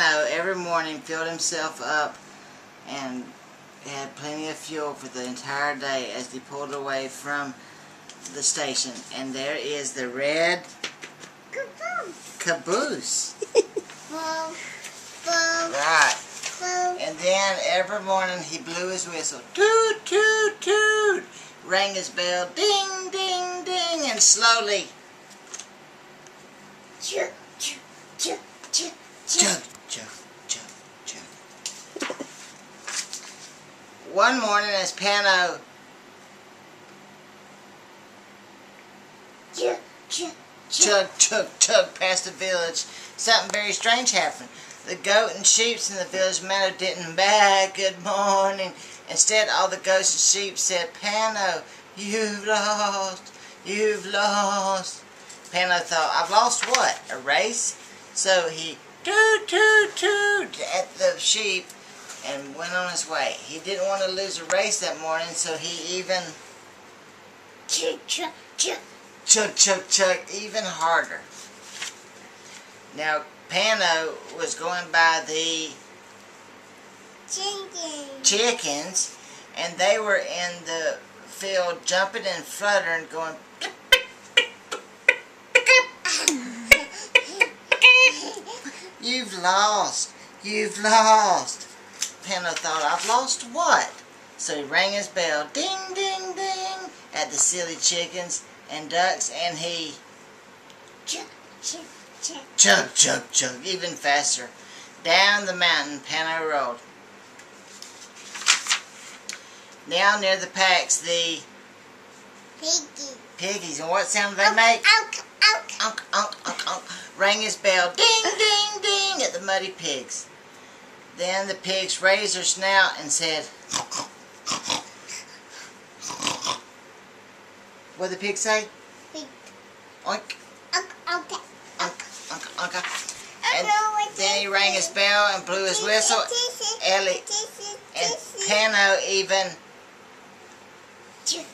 Pano every morning filled himself up and had plenty of fuel for the entire day as he pulled away from the station. And there is the red caboose. Right. And then every morning he blew his whistle. Toot, toot, toot. Rang his bell. Ding, ding, ding. And slowly. Chug, chug, chug, chug, chug, chug, chug, chug. One morning as Pano chug, chug, chug past the village, something very strange happened. The goat and sheep in the village meadow didn't baa good morning. Instead, all the goats and sheep said, Pano, you've lost, you've lost. Pano thought, I've lost what? A race? So he toot, toot, toot at the sheep and went on his way. He didn't want to lose a race that morning, so he even chug, chug, chug, chug, chug, chug even harder. Now, Pano was going by the chickens, and they were in the field jumping and fluttering, going you've lost, you've lost. Pano thought, I've lost what? So he rang his bell, ding, ding, ding, at the silly chickens and ducks, and he chug, chug, chug, chug, chug, chug, even faster. Down the mountain Pano rolled. Now near the packs, the piggies. And what sound do they make? Unk, unk, unk, unk, unk. Rang his bell, ding, ding, ding, at the muddy pigs. Then the pigs raised their snout and said, what did the pig say? Oink. Unk, unk, unk. And then he rang his bell and blew his whistle. Elie and Pano even chug,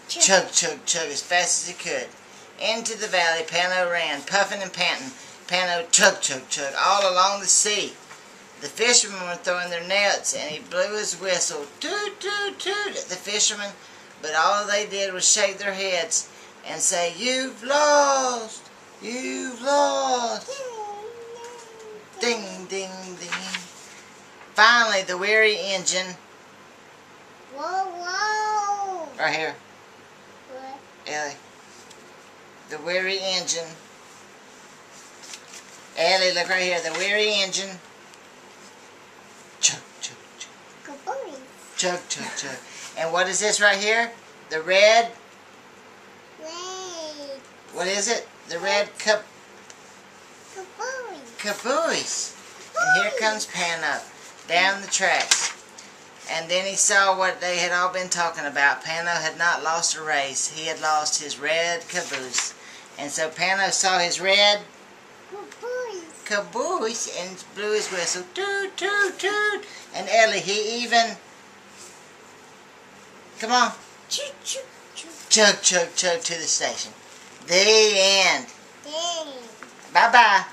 chug, chug as fast as he could. Into the valley Pano ran, puffing and panting. Pano chug, chug, chug all along the sea. The fishermen were throwing their nets, and he blew his whistle, toot, toot, toot, at the fishermen, but all they did was shake their heads and say, you've lost, you've lost. Ding, ding, ding. Finally, the weary engine. Whoa, whoa. Right here. What? Elie. The weary engine. Elie, look right here. The weary engine. Chug, chug, chug. Chug, chug, chug. And what is this right here? The red. Red. What is it? The red caboose. And here comes Pano down the tracks. And then he saw what they had all been talking about. Pano had not lost a race. He had lost his red caboose. And so Pano saw his red caboose and blew his whistle. Toot, toot, toot. And Elie, he even... Come on. Chug, chug, chug to the station. The end. Bye-bye.